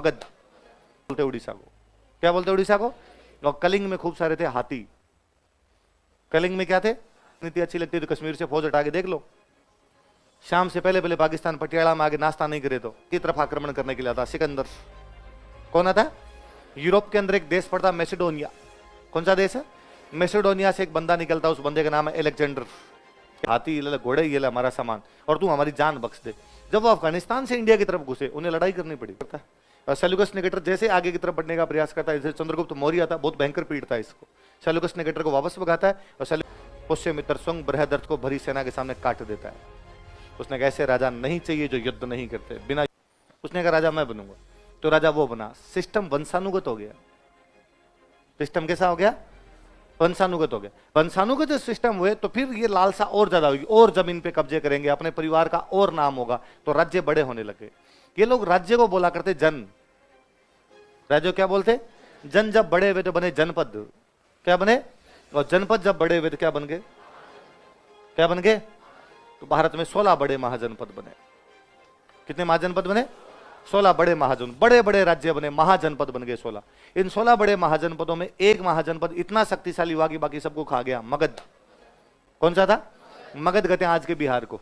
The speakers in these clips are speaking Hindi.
मगध बोलते उड़ीसा को। क्या बोलते उड़ीसा को? और कलिंग में खूब सारे थे हाथी। कलिंग में क्या थे? नीति अच्छी लगती है तो कश्मीर से फौज हटा के देख लो। शाम से पहले पहले पाकिस्तान पटियाला में आगे नाश्ता नहीं करे तो की तरफ आक्रमण करने के लिए आता सिकंदर। कौन आता? यूरोप के अंदर एक देश पड़ता मैसेडोनिया। कौन सा देश है? मैसेडोनिया से एक बंदा निकलता, उस बंदे का नाम है अलेक्जेंडर। हाथी ये ले, घोड़े ये ले, हमारा सामान, और तू हमारी जान बख्श दे। जब वो अफगानिस्तान से इंडिया की तरफ घुसे, उन्हें लड़ाई करनी पड़ी। और सेल्यूकस निकेटर जैसे आगे की तरफ बढ़ने का प्रयास करता है, जैसे चंद्रगुप्त मौर्य था, बहुत भयंकर पीड़ता है इसको। सेल्यूकस निकेटर को वापस भगाता है और पुष्यमित्र सुंग बृहदर्थ को भरी सेना के सामने काट देता है। उसने कहा ऐसे राजा नहीं चाहिए जो युद्ध नहीं करते बिना। उसने कहा राजा मैं बनूंगा, तो राजा वो बना। सिस्टम वंशानुगत हो गया। सिस्टम कैसा हो गया? वंशानुगत हो गया। वंशानुगत सिस्टम हुए तो फिर ये लालसा और ज्यादा होगी, और जमीन पे कब्जे करेंगे, अपने परिवार का और नाम होगा, तो राज्य बड़े होने लगे। ये लोग राज्य को बोला करते जन। राज्य क्या बोलते? जन। जब बड़े हुए तो बने जनपद। क्या बने? और जनपद जब बड़े हुए तो क्या बन गए? क्या बन गए? तो भारत में 16 बड़े महाजनपद बने। कितने महाजनपद बने? 16 बड़े महाजन, बड़े बड़े राज्य बने, महाजनपद बन गए 16। इन 16 बड़े महाजनपदों में एक महाजनपद इतना शक्तिशाली हुआ कि बाकी सबको खा गया, मगध। कौन सा था? मगध कहते हैं आज के बिहार को।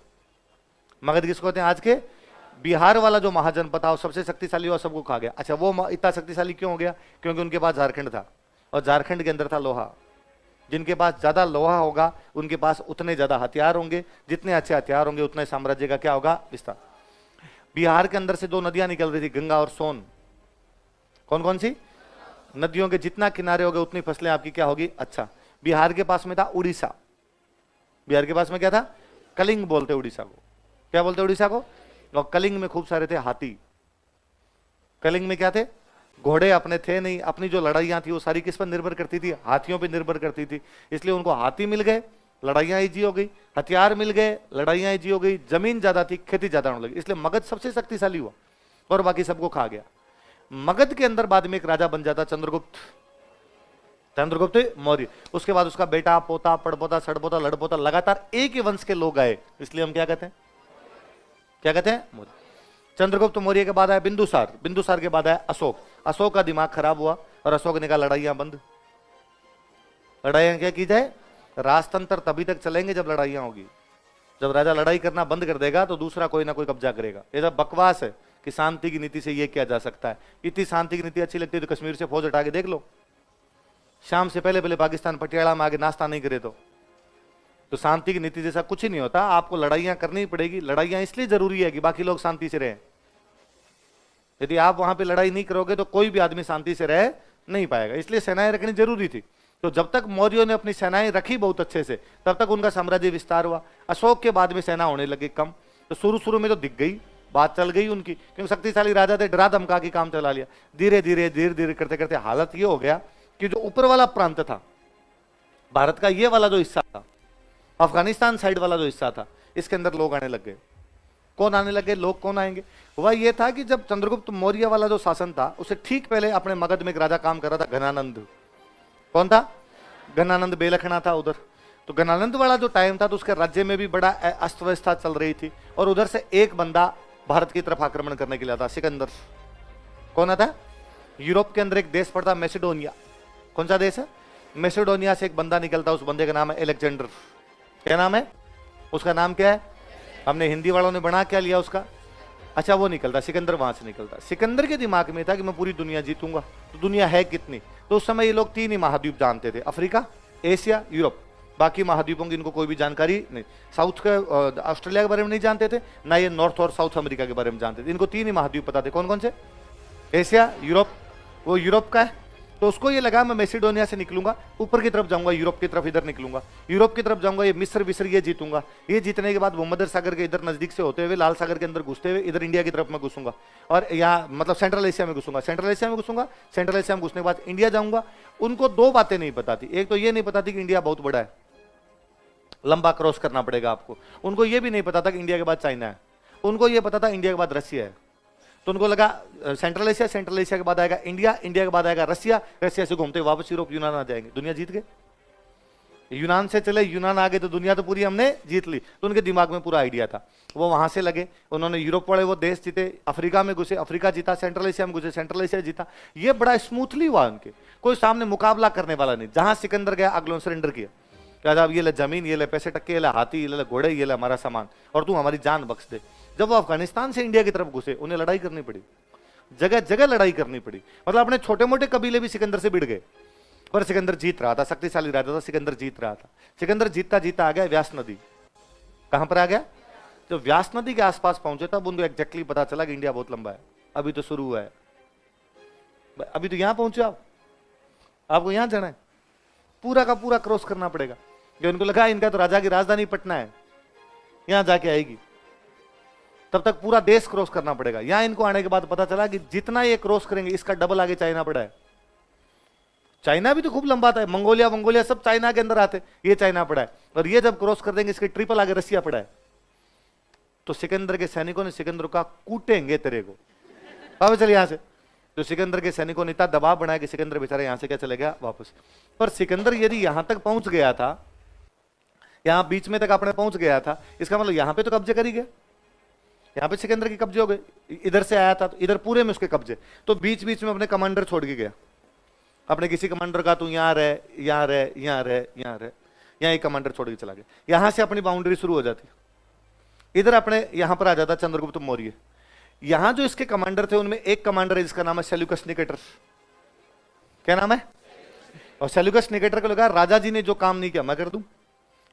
मगध किसको कहते हैं? आज के बिहार वाला जो महाजनपद था वो सबसे शक्तिशाली हुआ, सबको खा गया। अच्छा, वो इतना शक्तिशाली क्यों हो गया? क्योंकि उनके पास झारखंड था, और झारखंड के अंदर था लोहा। जिनके पास ज्यादा लोहा होगा उनके पास उतने ज्यादा हथियार होंगे, जितने अच्छे हथियार होंगे उतने साम्राज्य का क्या होगा? विस्तार। बिहार के अंदर से दो नदियां निकल रही थी, गंगा और सोन। कौन कौन सी? नदियों के जितना किनारे होगे उतनी फसलें आपकी क्या होगी? अच्छा, बिहार के पास में था उड़ीसा। बिहार के पास में क्या था? कलिंग बोलते उड़ीसा को। क्या बोलते उड़ीसा को? और कलिंग में खूब सारे थे हाथी। कलिंग में क्या थे? घोड़े अपने थे नहीं। अपनी जो लड़ाइयां थी वो सारी किस पर निर्भर करती थी? हाथियों पर निर्भर करती थी। इसलिए उनको हाथी मिल गए, लड़ाइयां इजी हो गई। हथियार मिल गए, लड़ाइयां इजी हो गई। जमीन ज्यादा थी, खेती ज्यादा होने लगी, इसलिए मगध सबसे शक्तिशाली हुआ और बाकी सबको खा गया। मगध के अंदर बाद में एक राजा बन जाता चंद्रगुप्त। चंद्रगुप्त मौर्य। उसके बाद उसका बेटा, पोता, पड़पोता, सड़पोता, लड़पोता, लगातार एक ही वंश के लोग आए, इसलिए हम क्या कहते हैं? क्या कहते हैं? मौर्य। चंद्रगुप्त मौर्य के बाद आया बिंदुसार। बिंदुसार के बाद आया अशोक। अशोक का दिमाग खराब हुआ और अशोक ने कहा लड़ाइयां बंद। लड़ाइयां क्या की जाए? राजतंत्र तभी तक चलेंगे जब लड़ाइयां होगी। जब राजा लड़ाई करना बंद कर देगा तो दूसरा कोई ना कोई कब्जा करेगा। ये सब बकवास है कि शांति की नीति से ये किया जा सकता है। इतनी शांति की नीति अच्छी लगती है तो कश्मीर से फौज हटा के देख लो। शाम से पहले पहले पाकिस्तान पटियाला में आगे नाश्ता नहीं करे तो शांति की नीति जैसा कुछ ही नहीं होता। आपको लड़ाइयां करनी पड़ेगी। लड़ाइयां इसलिए जरूरी है कि बाकी लोग शांति से रहें। यदि आप वहां पे लड़ाई नहीं करोगे तो कोई भी आदमी शांति से रह नहीं पाएगा, इसलिए सेनाएं रखनी जरूरी थी। तो जब तक मौर्यों ने अपनी सेनाएं रखी बहुत अच्छे से, तब तक उनका साम्राज्य विस्तार हुआ। अशोक के बाद में सेना होने लगी कम, तो शुरू शुरू में तो दिख गई, बात चल गई उनकी, क्योंकि शक्तिशाली राजा थे, डरा धमका के काम चला लिया। धीरे धीरे धीरे धीरे करते करते हालत ये हो गया कि जो ऊपर वाला प्रांत था भारत का, ये वाला जो हिस्सा था, अफगानिस्तान साइड वाला जो हिस्सा था, इसके अंदर लोग आने लग गए। कौन आने लगे? लोग कौन आएंगे? वह ये था कि जब चंद्रगुप्त मौर्य वाला जो शासन था उसे ठीक पहले अपने मगध में एक राजा काम कर रहा था, घनानंद। कौन था? घनानंद बेलखना था उधर। तो घनानंद वाला जो टाइम था तो उसके राज्य में भी बड़ा अस्त व्यवस्था चल रही थी, और उधर से एक बंदा भारत की तरफ आक्रमण करने के लिए आता, सिकंदर। कौन आता? यूरोप के अंदर एक देश पड़ता मैसेडोनिया। कौन सा देश है? मैसेडोनिया से एक बंदा निकलता, उस बंदे का नाम है अलेक्जेंडर। क्या नाम है उसका? नाम क्या है? हमने हिंदी वालों ने बना क्या लिया उसका? अच्छा, वो निकलता सिकंदर, वहां से निकलता। सिकंदर के दिमाग में था कि मैं पूरी दुनिया जीतूंगा। तो दुनिया है कितनी? तो उस समय ये लोग 3 ही महाद्वीप जानते थे, अफ्रीका, एशिया, यूरोप। बाकी महाद्वीपों की इनको कोई भी जानकारी नहीं। साउथ के ऑस्ट्रेलिया के बारे में नहीं जानते थे, ना ये नॉर्थ और साउथ अमेरिका के बारे में जानते थे। इनको 3 ही महाद्वीप पता थे। कौन कौन से? Asia, Europe. वो यूरोप का है, तो उसको ये लगा मैं मैसेडोनिया से निकलूंगा, ऊपर की तरफ जाऊंगा, यूरोप की तरफ इधर निकलूंगा, यूरोप की तरफ जाऊंगा, ये मिस्र ये जीतूंगा। ये जीतने के बाद भूमध्य सागर के इधर नजदीक से होते हुए लाल सागर के अंदर घुसते हुए इधर इंडिया की तरफ मैं घुसूंगा, और यहाँ मतलब सेंट्रल एशिया में घुसूंगा। सेंट्रल एशिया में घुसने के बाद इंडिया जाऊंगा। उनको 2 बातें नहीं पता थी। एक तो ये नहीं पता थी कि इंडिया बहुत बड़ा है, लंबा क्रॉस करना पड़ेगा आपको। उनको ये भी नहीं पता था कि इंडिया के बाद चाइना है। उनको ये पता था इंडिया के बाद रशिया है। तो उनको लगा सेंट्रल एशिया के बाद आएगा इंडिया के बाद आएगा रशिया से घूमते वापस यूरोप यूनान आ जाएंगे, दुनिया जीत गए। यूनान से चले, यूनान आगे तो दुनिया तो पूरी हमने जीत ली। तो उनके दिमाग में पूरा आइडिया था, वो वहां से लगे, उन्होंने यूरोप वाले वो देश जीते, अफ्रीका में घुसे, अफ्रीका जीता, सेंट्रल एशिया में घुसे, सेंट्रल एशिया जीता। ये बड़ा स्मूथली हुआ उनके, कोई सामने मुकाबला करने वाला नहीं। जहां सिकंदर गया अगलों सरेंडर किया, कहा ये ले जमीन, ये ले पैसे टक्के, ये ले हाथी, ये ले घोड़े, ये ले हमारा सामान, और तू हमारी जान बख्श दे। जब वो अफगानिस्तान से इंडिया की तरफ घुसे, उन्हें लड़ाई करनी पड़ी, जगह जगह लड़ाई करनी पड़ी। मतलब अपने छोटे मोटे कबीले भी सिकंदर से भिड़ गए, पर सिकंदर जीत रहा था, शक्तिशाली रहता था, सिकंदर जीत रहा था। सिकंदर जीतता जीतता आ गया व्यास नदी। कहां पर आ गया? जब व्यास नदी के आसपास पहुंचे तब उनको एग्जैक्टली पता चला कि इंडिया बहुत लंबा है, अभी तो शुरू हुआ है, अभी तो यहां पहुंचे आप, आपको यहां जाना है, पूरा का पूरा क्रॉस करना पड़ेगा। जो उनको लगा इनका तो राजा की राजधानी पटना है, यहां जाके आएगी, तब तक पूरा देश क्रॉस करना पड़ेगा। यहां इनको आने के बाद पता चला कि जितना ये क्रॉस करेंगे इसका डबल आगे चाइना पड़ा है। चाइना भी तो खूब लंबा था, मंगोलिया मंगोलिया सब चाइना के अंदर आते, ये चाइना पड़ा है, और ये जब क्रॉस कर देंगे इसके ट्रिपल आगे रसिया पड़ा है। तो सिकंदर के सैनिकों ने सिकंदर का कूटेंगे तेरे को, अब चल यहां से। तो सिकंदर के सैनिकों ने इतना दबाव बनाया कि सिकंदर बेचारा यहां से क्या चले गया वापस। पर सिकंदर यदि यहां तक पहुंच गया था, यहां बीच में तक आपने पहुंच गया था, इसका मतलब यहां पे तो कब्जे कर ही गया, यहां पे सिकंदर के कब्जे हो गए। इधर से आया था तो इधर पूरे में उसके कब्जे, तो बीच बीच में अपने कमांडर छोड़ के गया। अपने किसी कमांडर का तू यहां रह, यहां रह, यहां रह, यहां रह, यहां एक कमांडर छोड़ के चला गया। यहां से अपनी बाउंड्री शुरू हो जाती, इधर अपने यहां पर आ जाता चंद्रगुप्त मौर्य। यहां जो इसके कमांडर थे उनमें एक कमांडर है जिसका नाम है सेल्यूकस निकेटर। क्या नाम है? और सेल्यूकस निकेटर को लगा राजा जी ने जो काम नहीं किया मैं कर दूं,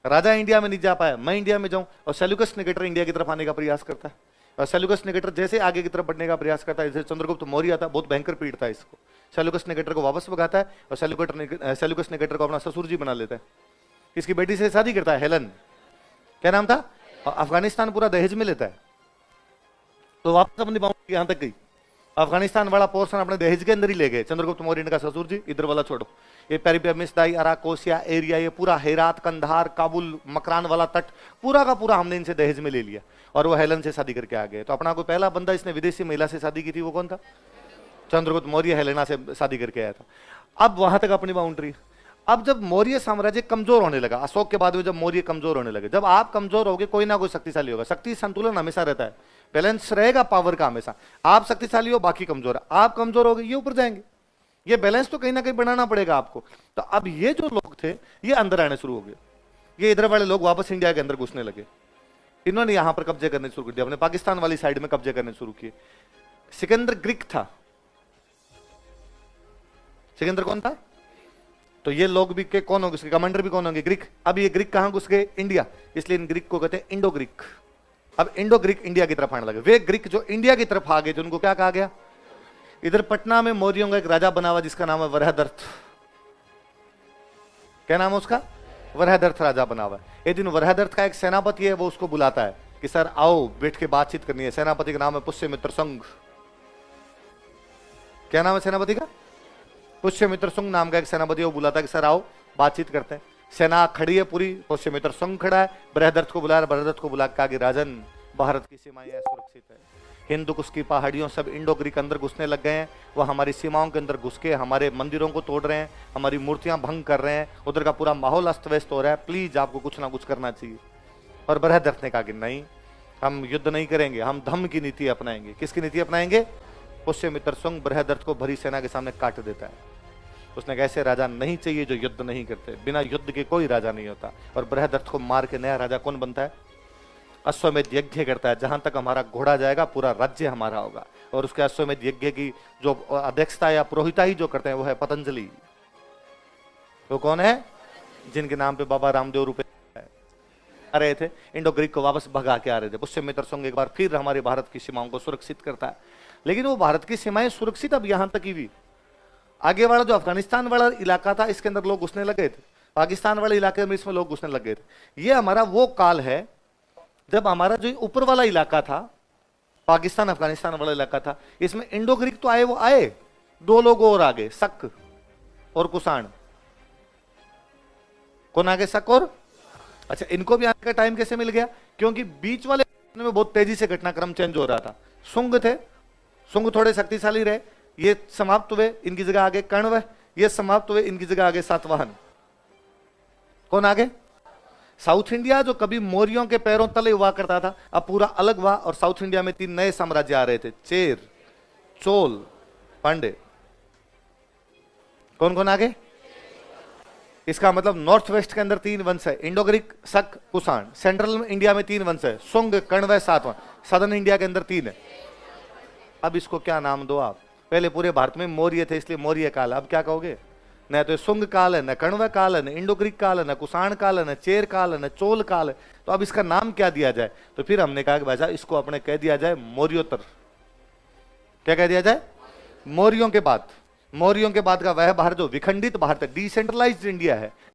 राजा इंडिया में नहीं जा पाया मैं इंडिया में जाऊं। और सेल्यूकस निकेटर इंडिया की तरफ आने का प्रयास करता है, और सेल्यूकस निकेटर जैसे आगे की तरफ बढ़ने का प्रयास करता है, जैसे चंद्रगुप्त मौर्य आता, बहुत भयंकर पीड़ता है इसको। सेल्यूकस निकेटर को वापस भगाता है, और सेल्यूकस निकेटर को अपना ससुर जी बना लेता है, इसकी बेटी से शादी करता है, हेलन, क्या नाम था, और अफगानिस्तान पूरा दहेज में लेता है। तो वापस अपनी बाउंड्री यहां तक गई, अफगानिस्तान वाला पोर्शन अपने दहेज के अंदर ही ले गए। चंद्रगुप्त मौर्य ने कहा ससुर जी इधर वाला छोड़ो, ये पेरिपेमिसदाई, अराकोसिया एरिया, ये पूरा हेरात, कंधार, काबुल, मकरान वाला तट, पूरा का पूरा हमने इनसे दहेज में ले लिया। और वो हेलन से शादी करके आ गए। तो अपना कोई पहला बंदा इसने विदेशी महिला से शादी की थी, वो कौन था? चंद्रगुप्त मौर्य हेलेना से शादी करके आया था। अब वहां तक अपनी बाउंड्री। अब जब मौर्य साम्राज्य कमजोर होने लगा, अशोक के बाद में जब मौर्य कमजोर होने लगे, जब आप कमजोर होगे कोई ना कोई शक्तिशाली होगा। शक्ति संतुलन हमेशा रहता है, बैलेंस रहेगा पावर का हमेशा। आप शक्तिशाली हो, बाकी कमजोर है, आप कमजोर हो गए, ये ऊपर जाएंगे। ये बैलेंस तो कहीं ना कहीं बनाना पड़ेगा आपको। तो अब ये जो लोग थे ये अंदर आने शुरू हो गए, ये इधर वाले लोग वापस इंडिया के अंदर घुसने लगे। इन्होंने यहां पर कब्जे करने शुरू कर दिया, अपने पाकिस्तान वाली साइड में कब्जे करने शुरू किए। सिकंदर ग्रीक था। सिकंदर कौन था? तो ये लोग भी के कौन होंगे, कमांडर भी कौन होंगे? ग्रीक। अब ये ग्रीक कहां घुस गए? इंडिया। इसलिए इन ग्रीक को कहते हैं इंडो ग्रीक। अब इंडो ग्रीक इंडिया की तरफ आने लगे। वे ग्रीक जो इंडिया की तरफ आ गए, जिनको क्या कहा गया? इधर पटना में मौर्यों का एक राजा बना हुआ जिसका नाम है वरहदर्थ। क्या नाम है उसका? वरहदर्थ राजा बना हुआ है। एक दिन वरहदर्थ का एक सेनापति है, वो उसको बुलाता है कि सर आओ बैठ के बातचीत करनी है। सेनापति का नाम है पुष्यमित्र संघ। क्या नाम है सेनापति का? पुष्यमित्र संघ नाम का एक सेनापति, वो बुलाता है कि सर आओ बातचीत करते हैं। सेना खड़ी है पूरी, पुष्यमित्र संघ खड़ा है, बृहदर्थ को बुलाया। बृहदर्थ को बुला के कहा कि राजन भारत की सीमाएं सुरक्षित है, हिंदू कुश की पहाड़ियों सब इंडो ग्रीक अंदर घुसने लग गए हैं, वह हमारी सीमाओं के अंदर घुस के हमारे मंदिरों को तोड़ रहे हैं, हमारी मूर्तियां भंग कर रहे हैं, उधर का पूरा माहौल अस्त व्यस्त हो रहा है, प्लीज आपको कुछ ना कुछ करना चाहिए। और बृहदर्थ ने कहा कि नहीं, हम युद्ध नहीं करेंगे, हम धम्म की नीति अपनाएंगे। किसकी नीति अपनाएंगे? पुष्यमित्र संघ बृहदर्थ को भरी सेना के सामने काट देता है। उसने कहा ऐसे राजा नहीं चाहिए जो युद्ध नहीं करते, बिना युद्ध के कोई राजा नहीं होता। और बृहदर्थ को मार के नया राजा कौन बनता है? अश्वमेध यज्ञ करता है, जहां तक हमारा घोड़ा जाएगा पूरा राज्य हमारा होगा। और उसके अश्वमेध यज्ञ की जो अध्यक्षता या पुरोहिताई जो करते हैं वो है पतंजलि। वो कौन है? जिनके नाम पे बाबा रामदेव रुपए आ रहे थे, इंडो ग्रीक को वापस भगा के आ रहे थे। पुष्यमित्र संघ एक बार फिर हमारे भारत की सीमाओं को सुरक्षित करता है। लेकिन वो भारत की सीमाएं सुरक्षित अब यहां तक ही हुई, आगे वाला जो अफगानिस्तान वाला इलाका था इसके अंदर लोग घुसने लगे थे, पाकिस्तान वाले इलाके में इसमें लोग घुसने लगे थे। ये हमारा वो काल है जब हमारा जो ऊपर वाला इलाका था, पाकिस्तान अफगानिस्तान वाला इलाका था, इसमें इंडो ग्रीक तो आए, वो आए, दो लोग और आ गए, शक और कुषाण। कौन आगे? शक और अच्छा, इनको भी आने का टाइम कैसे मिल गया? क्योंकि बीच वाले में बहुत तेजी से घटनाक्रम चेंज हो रहा था। शुंग थे, शुंग थोड़े शक्तिशाली रहे, ये समाप्त हुए, इनकी जगह आगे कण्व, ये समाप्त हुए, इनकी जगह आगे सातवाहन। कौन आगे? साउथ इंडिया जो कभी मौर्यों के पैरों तले हुआ करता था, अब पूरा अलग हुआ और साउथ इंडिया में 3 नए साम्राज्य आ रहे थे, चेर, चोल, पांडे। कौन कौन आगे? इसका मतलब नॉर्थ वेस्ट के अंदर 3 वंश है, इंडो ग्रीक, शक, कुषाण। सेंट्रल इंडिया में 3 वंश है, सुंग, कण्व, सातवां। सदर्न इंडिया के अंदर 3 है। अब इसको क्या नाम दो आप? पहले पूरे भारत में मौर्य थे इसलिए मौर्य काल, अब क्या कहोगे? न तो सुंग काल है, न कण्व काल है, न इंडो ग्रीक काल है, न कुषाण काल है, न चेर काल है, न चोल काल है। तो अब इसका नाम क्या दिया जाए? तो फिर हमने कहा कि भाई इसको अपने कह दिया जाए मौर्योत्तर। क्या कह दिया जाए? मौर्यों के बाद। मौर्यों के बाद का वह भारत जो विखंडित भारत है, डिसेंट्रलाइज्ड इंडिया है,